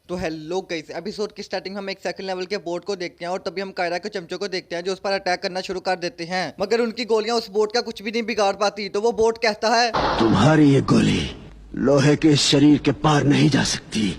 तो hello guys, episode की starting हम एक सेकंड लेवल के बोट को देखते हैं और तभी हम कायरा के चमचों को देखते हैं जो उस पर अटैक करना शुरू कर देते हैं। मगर उनकी गोलियां उस बोट का कुछ भी नहीं बिगाड़ पाती। तो वो बोट कहता है, तुम्हारी ये गोली लोहे के शरीर के पार नहीं जा सकती।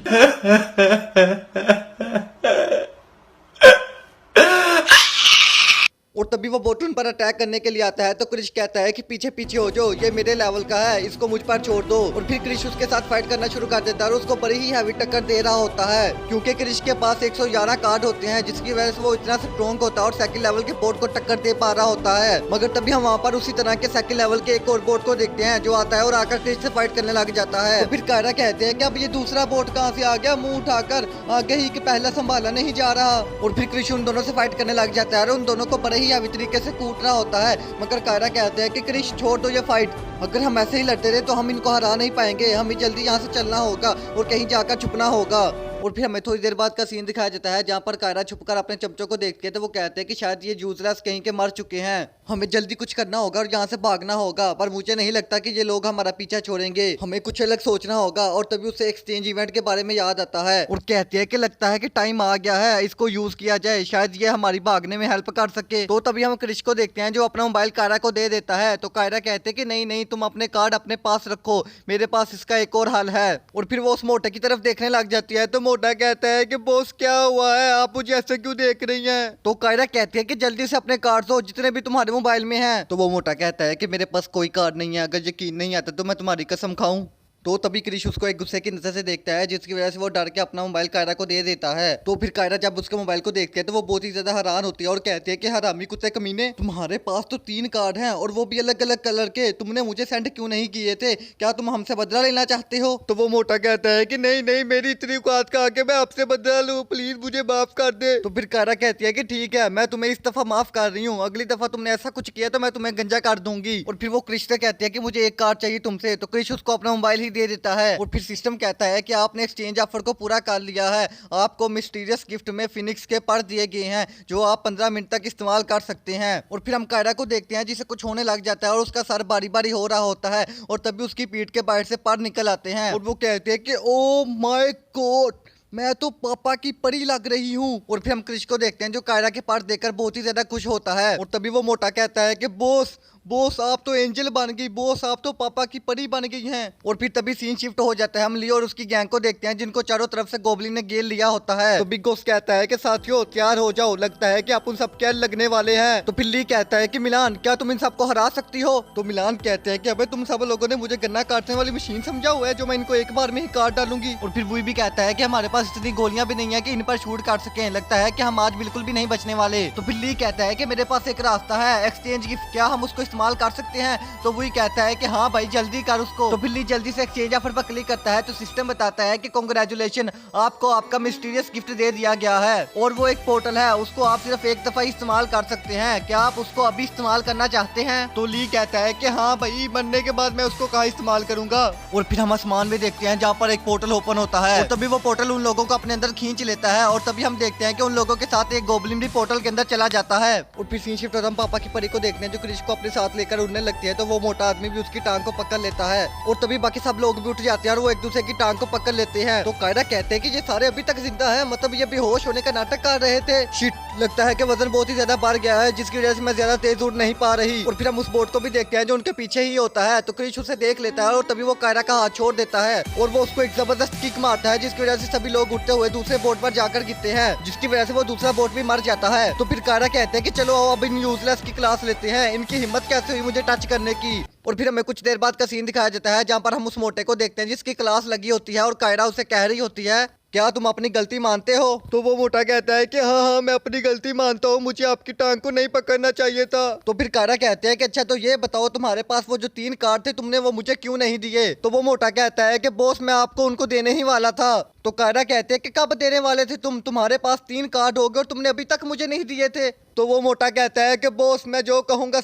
और तभी वो बोट उन पर अटैक करने के लिए आता है। तो क्रिश कहता है कि पीछे पीछे हो जाओ, ये मेरे लेवल का है, इसको मुझ पर छोड़ दो। और फिर क्रिश उसके साथ फाइट करना शुरू कर देता है और उसको बड़ी ही हैवी टक्कर दे रहा होता है, क्योंकि क्रिश के पास 111 कार्ड होते हैं, जिसकी वजह से वो इतना स्ट्रॉन्ग होता है और सेकंड लेवल के बोट को टक्कर दे पा रहा होता है। मगर तभी हम वहाँ पर उसी तरह के सेकंड लेवल के एक और बोट को देखते हैं जो आता है और आकर क्रिश से फाइट करने लग जाता है। तो फिर कायरा कहते हैं कि अब ये दूसरा बोट कहाँ से आ गया, मुंह उठाकर आगे ही कि पहला संभाला नहीं जा रहा। और फिर क्रिश उन दोनों से फाइट करने लग जाता है और उन दोनों को बड़े ही हैवी तरीके से कूट रहा होता है। मगर कायरा कहते हैं कि क्रिश छोड़ दो ये फाइट, अगर हम ऐसे ही लड़ते रहे तो हम इनको हरा नहीं पाएंगे, हमें जल्दी यहाँ से चलना होगा और कहीं जाकर छुपना होगा। और फिर हमें थोड़ी देर बाद का सीन दिखाया जाता है जहाँ पर कायरा छुपकर अपने चमचों को देखती है। तो वो कहते हैं कि शायद ये यूजलेस कहीं के मर चुके हैं, हमें जल्दी कुछ करना होगा और यहाँ से भागना होगा। पर मुझे नहीं लगता कि ये लोग हमारा पीछा छोड़ेंगे, हमें कुछ अलग सोचना होगा। और तभी उसे एक्सचेंज इवेंट के बारे में याद आता है और कहती है कि लगता है कि टाइम आ गया है, इसको यूज किया जाए, शायद ये हमारी भागने में हेल्प कर सके। तो तभी हम क्रिश को देखते हैं जो अपना मोबाइल कायरा को दे देता है। तो कायरा कहते हैं कि नहीं नहीं, तुम अपने कार्ड अपने पास रखो, मेरे पास इसका एक और हल है। और फिर वो उस मोटे की तरफ देखने लग जाती है। तो मोटा कहता है कि बॉस क्या हुआ है, आप मुझे ऐसे क्यों देख रही हैं? तो कायरा कहती है कि जल्दी से अपने कार्ड दो जितने भी तुम्हारे मोबाइल में हैं। तो वो मोटा कहता है कि मेरे पास कोई कार्ड नहीं है, अगर यकीन नहीं आता तो मैं तुम्हारी कसम खाऊं। तो तभी क्रिश उसको एक गुस्से की नजर से देखता है, जिसकी वजह से वो डर के अपना मोबाइल कायरा को दे देता है। तो फिर कायरा जब उसके मोबाइल को देखती है तो वो बहुत ही ज्यादा हैरान होती है और कहती है कि हरामी कुत्ते कमीने, तुम्हारे पास तो 3 कार्ड हैं और वो भी अलग अलग कलर के, तुमने मुझे सेंड क्यों नहीं किए थे? क्या तुम हमसे बदला लेना चाहते हो? तो वो मोटा कहता है कि नहीं नहीं, मेरी इतनी औकात कहाँ के मैं आपसे बदला लूं, प्लीज मुझे माफ कर दे। तो फिर कायरा कहती है कि ठीक है, मैं तुम्हें इस दफा माफ कर रही हूँ, अगली दफा तुमने ऐसा कुछ किया तो मैं तुम्हें गंजा कर दूंगी। और फिर वो क्रिश से कहती है कि मुझे एक कार्ड चाहिए तुमसे। तो क्रिश उसको अपना मोबाइल ही दे देता है और फिर सिस्टम कहता है कि आपने एक्सचेंज ऑफर को पूरा कर लिया है, आपको मिस्टीरियस गिफ्ट में फिनिक्स के पर दिए गए हैं जो आप 15 मिनट तक इस्तेमाल कर सकते हैं। और फिर हम कायरा को देखते हैं जिसे कुछ होने लग जाता है और उसका सर बारी बारी हो रहा होता है और तभी उसकी पीठ के बाहर से पर निकल आते हैं और वो कहते हैं कि ओ माय गॉड, मैं तो पापा की परी लग रही हूँ। और फिर हम क्रिश को देखते हैं जो कायरा के पास देखकर बहुत ही ज्यादा खुश होता है। और तभी वो मोटा कहता है कि बॉस बॉस आप तो एंजल बन गई, बॉस आप तो पापा की परी बन गई हैं। और फिर तभी सीन शिफ्ट हो जाता है, हम लियो और उसकी गैंग को देखते हैं जिनको चारों तरफ से गोबलिन ने घेर लिया होता है। तो बिग बॉस कहता है कि साथियों तैयार हो जाओ, लगता है कि आप उन सब क्या लगने वाले हैं। तो फिर ली कहता है कि मिलान क्या तुम इन सबको हरा सकती हो? तो मिलान कहते हैं कि अबे तुम सब लोगों ने मुझे गन्ना काटने वाली मशीन समझा हुआ है जो मैं इनको एक बार में ही काट डालूंगी। और फिर वो भी कहता है कि हमारे पास इतनी गोलियां भी नहीं है कि इन पर शूट कर सके, लगता है कि हम आज बिल्कुल भी नहीं बचने वाले। तो फिर ली कहता है कि मेरे पास एक रास्ता है, एक्सचेंज गिफ्ट, क्या हम उसको इस्तेमाल कर सकते हैं? तो वही कहता है कि हाँ भाई जल्दी कर उसको। तो बिल्ली जल्दी से एक्सचेंज ऑफर पर क्लिक करता है तो सिस्टम बताता है कि कांग्रेचुलेशन, आपको आपका मिस्टीरियस गिफ्ट दे दिया गया है और वो एक पोर्टल है, उसको आप सिर्फ एक दफा इस्तेमाल कर सकते हैं, क्या आप उसको अभी इस्तेमाल करना चाहते हैं? तो ली कहता है कि हाँ भाई, मरने के बाद मैं उसको कहाँ इस्तेमाल करूंगा। और फिर हम आसमान में देखते हैं जहाँ पर एक पोर्टल ओपन होता है और तभी वो पोर्टल उन लोगों को अपने अंदर खींच लेता है और तभी हम देखते हैं कि उन लोगों के साथ एक गोबलिन भी पोर्टल के अंदर चला जाता है। और फिर सीन शिफ्ट होता है, हम पापा की परी को देखते हैं जो क्रिश को अपने साथ लेकर उड़ने लगती है। तो वो मोटा आदमी भी उसकी टांग को पकड़ लेता है और तभी बाकी सब लोग भी उठ जाते हैं और वो एक दूसरे की टांग को पकड़ लेते हैं। तो कायरा कहते हैं कि ये सारे अभी तक जिंदा हैं, मतलब ये बेहोश होने का नाटक कर रहे थे। शिट, लगता है कि वजन बहुत ही ज्यादा बढ़ गया है जिसकी वजह से मैं ज्यादा तेज उड़ नहीं पा रही। और फिर हम उस बोट को भी देखते हैं जो उनके पीछे ही होता है। तो क्रिश उसे देख लेता है और तभी वो कायरा का हाथ छोड़ देता है और वो उसको एक जबरदस्त किक मारता है जिसकी वजह से सभी लोग उठते हुए दूसरे बोट पर जाकर गिरते हैं, जिसकी वजह से वो दूसरा बोट भी मर जाता है। तो फिर कायरा कहते हैं कि चलो अब इन यूजलेस की क्लास लेते हैं, इनकी हिम्मत कैसे हुई मुझे टच करने की। और फिर हमें कुछ देर बाद का सीन दिखाया जाता है जहाँ पर हम उस मोटे को देखते हैं जिसकी क्लास लगी होती है और कायरा उसे कह रही होती है, क्या तुम अपनी गलती मानते हो? तो वो मोटा कहता है कि हाँ हाँ मैं अपनी गलती मानता हूँ, मुझे आपकी टांग को नहीं पकड़ना चाहिए था। तो फिर कायरा कहते हैं कि अच्छा तो ये बताओ तुम्हारे पास वो जो 3 कार्ड थे तुमने वो मुझे क्यों नहीं दिए? तो वो मोटा कहता है कि बॉस मैं आपको उनको देने ही वाला था। तो कायरा कहते हैं कि कब देने वाले थे तुम, तुम्हारे पास 3 कार्ड हो गए और तुमने अभी तक मुझे नहीं दिए थे। तो वो मोटा कहता है कि बॉस मैं जो कहूंगा,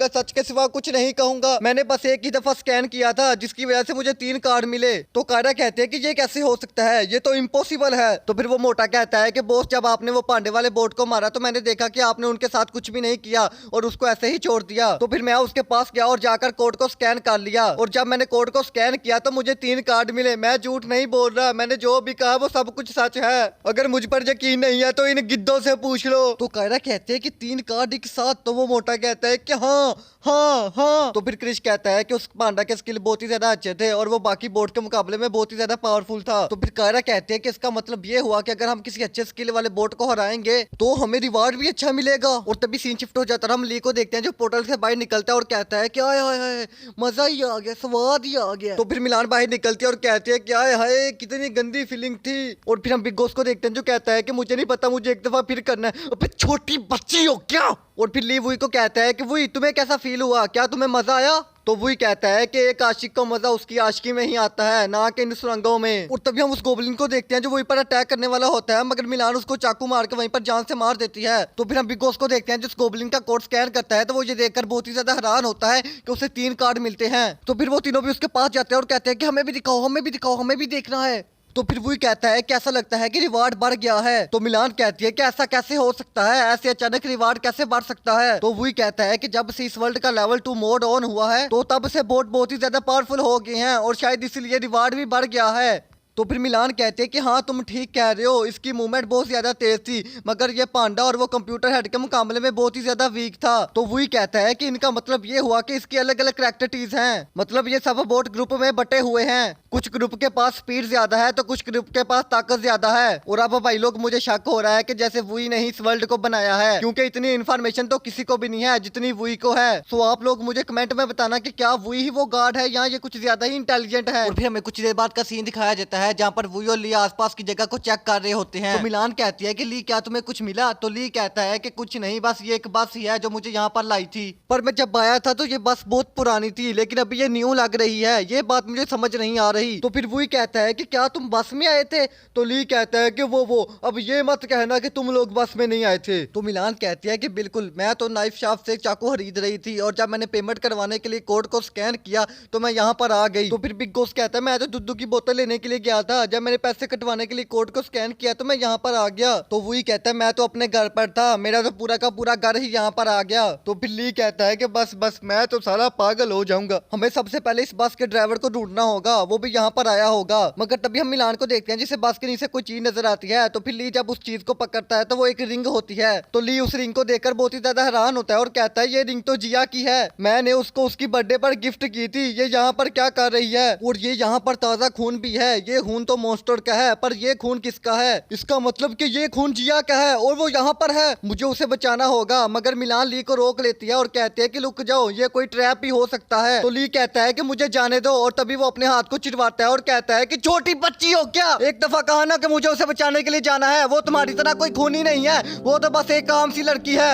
सच के सिवा कुछ नहीं कहूंगा, मैंने बस एक ही दफा स्कैन किया था जिसकी वजह से मुझे 3 कार्ड मिले। तो कायरा कहते हैं कि ये कैसे हो सकता है, ये तो इम्पॉसिबल है। तो फिर वो मोटा कहता है कि बॉस जब आपने वो पांडे वाले बोट को मारा तो मैंने देखा कि आपने उनके साथ कुछ भी नहीं किया और उसको ऐसे ही छोड़ दिया। तो फिर मैं उसके पास गया और जाकर कोड को स्कैन कर लिया और जब मैंने कोड को स्कैन किया तो मुझे 3 कार्ड मिले, मैं झूठ नहीं बोल रहा, मैंने जो जो भी कहा वो सब कुछ सच है। अगर मुझ पर यकीन नहीं है तो इन गिद्धों से पूछ लो। तो कायरा कहते हैं कि 3 कार्ड एक साथ, तो वो मोटा कहता है कि हाँ हाँ हाँ। तो फिर क्रिश कहता है कि उस पांडा के स्किल बहुत ही ज्यादा अच्छे थे और वो बाकी बोट के मुकाबले में बहुत ही ज्यादा पावरफुल था। तो फिर कायरा कहते हैं कि इसका मतलब ये हुआ कि अगर हम किसी अच्छे स्किल वाले बोट को हराएंगे तो हमें रिवार्ड भी अच्छा मिलेगा। और तभी सीन शिफ्ट हो जाता है, हम ली को देखते हैं जो पोर्टल से बाहर निकलता है और कहता है कि आय हाय हाय मजा ही आ गया, स्वाद ही आ गया। तो फिर मिलान बाहर निकलती है और कहती है कि आय हाय कितनी गंदी फीलिंग थी। और फिर हम बिग बॉस को देखते हैं जो कहता है कि मुझे नहीं पता, मुझे एक दफा फिर करना है। अबे छोटी बच्ची हो क्या। और फिर ली वही को कहता है कि वही तुम्हें कैसा फील हुआ, क्या तुम्हें मजा आया। तो वही कहता है कि एक आशिक को मजा उसकी आशिकी में ही आता है, ना कि इन सुरंगों में। और तभी हम उस गोबलिन को देखते हैं जो वहीं पर अटैक करने वाला होता है, मगर मिलान उसको चाकू मार के वहीं पर जान से मार देती है। तो फिर हम बिग बॉस को देखते हैं जिस गोबलिन का कोड स्कैन करता है, तो वो ये देखकर बहुत ही ज्यादा हैरान होता है कि उसे 3 कार्ड मिलते हैं। तो फिर वो तीनों भी उसके पास जाते हैं और कहते हैं कि हमें भी दिखाओ, हमें भी दिखाओ, हमें भी देखना है। तो फिर वही कहता है कि ऐसा लगता है कि रिवार्ड बढ़ गया है। तो मिलान कहती है कि ऐसा कैसे हो सकता है, ऐसे अचानक रिवार्ड कैसे बढ़ सकता है। तो वही कहता है कि जब से इस वर्ल्ड का लेवल 2 मोड ऑन हुआ है तो तब से बोट बहुत ही ज्यादा पावरफुल हो गए हैं और शायद इसलिए रिवार्ड भी बढ़ गया है। तो फिर मिलान कहते हैं कि हाँ तुम ठीक कह रहे हो, इसकी मूवमेंट बहुत ज्यादा तेज थी, मगर ये पांडा और वो कंप्यूटर हेड के मुकाबले में बहुत ही ज्यादा वीक था। तो वही कहता है कि इनका मतलब ये हुआ कि इसकी अलग अलग कैरेक्टरिटीज हैं, मतलब ये सब बोट ग्रुप में बटे हुए हैं। कुछ ग्रुप के पास स्पीड ज्यादा है तो कुछ ग्रुप के पास ताकत ज्यादा है। और अब भाई लोग मुझे शक हो रहा है कि जैसे वही ने इस वर्ल्ड को बनाया है, क्योंकि इतनी इन्फॉर्मेशन तो किसी को भी नहीं है जितनी वही को है। तो आप लोग मुझे कमेंट में बताना कि क्या वही ही वो गार्ड है या ये कुछ ज्यादा ही इंटेलिजेंट है। और फिर हमें कुछ देर बाद का सीन दिखाया जाता है जहाँ पर वही और ली आसपास की जगह को चेक कर रहे होते हैं। तो मिलान कहती है कि ली क्या तुम्हें कुछ मिला। तो ली कहता है कि कुछ नहीं, बस ये एक बस ही है जो मुझे यहाँ पर लाई थी, पर मैं जब आया था तो ये बस बहुत पुरानी थी, लेकिन अभी ये न्यू लग रही है, ये बात मुझे समझ नहीं आ रही। तो फिर वही कहता है कि क्या तुम बस में आए थे। तो ली कहता है कि वो अब ये मत कहना कि तुम लोग बस में नहीं आए थे। तो मिलान कहती है कि बिल्कुल, मैं तो नाइफ शॉप से चाकू खरीद रही थी और जब मैंने पेमेंट करवाने के लिए कोड को स्कैन किया तो मैं यहाँ पर आ गई। तो फिर बिग बॉस कहता है मैं तो दूध की बोतल लेने के लिए गया था, जब मैंने पैसे कटवाने के लिए कोड को स्कैन किया तो मैं यहाँ पर आ गया। तो वही कहता है मैं तो अपने घर पर था, मेरा तो पूरा का पूरा घर ही यहाँ पर आ गया। तो फिर ली कहता है कि बस बस मैं तो सारा पागल हो जाऊंगा, हमें सबसे पहले इस बस के ड्राइवर को ढूंढना होगा, वो भी यहाँ पर आया होगा। मगर तभी हम मिलान को देखते हैं जिसे बस के नीचे कोई चीज नजर आती है। तो फिर ली जब उस चीज को पकड़ता है तो वो एक रिंग होती है। तो ली उस रिंग को देखकर बहुत ही ज्यादा हैरान होता है और कहता है ये रिंग तो जिया की है, मैंने उसको उसकी बर्थडे पर गिफ्ट की थी, ये यहाँ पर क्या कर रही है। और ये यहाँ पर ताजा खून भी है, ये खून तो मॉन्स्टर का है, पर ये खून किसका है, इसका मतलब कि ये खून जिया का है और वो यहाँ पर है, मुझे उसे बचाना होगा। मगर मिलान ली को रोक लेती है और कहती है कि रुक जाओ, ये कोई ट्रैप भी हो सकता है। तो ली कहता है कि मुझे जाने दो और तभी वो अपने हाथ को चिरवाता है और कहता है कि छोटी बच्ची हो क्या, एक दफा कहा ना कि मुझे उसे बचाने के लिए जाना है, वो तुम्हारी तरह कोई खूनी नहीं है, वो तो बस एक आम सी लड़की है।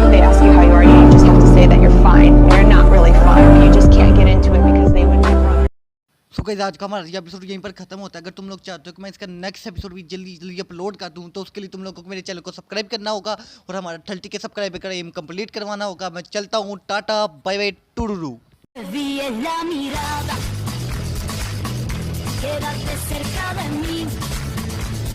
They ask you how you are, you just have to say that you're fine. You're not really fine. You just can't get into it because they would never. So guys आज का हमारा ये एपिसोड यहीं पर खत्म होता है। अगर तुम लोग चाहते हो कि मैं इसका नेक्स्ट एपिसोड भी जल्दी जल्दी अपलोड कर दूं तो उसके लिए तुम लोगों को मेरे चैनल को सब्सक्राइब करना होगा और हमारा 30 के सब्सक्राइबर का एम कंप्लीट करवाना होगा। मैं चलता हूँ, टाटा बाय बाय टुडुरु। Vi en la mirada, quédate cerca de mí.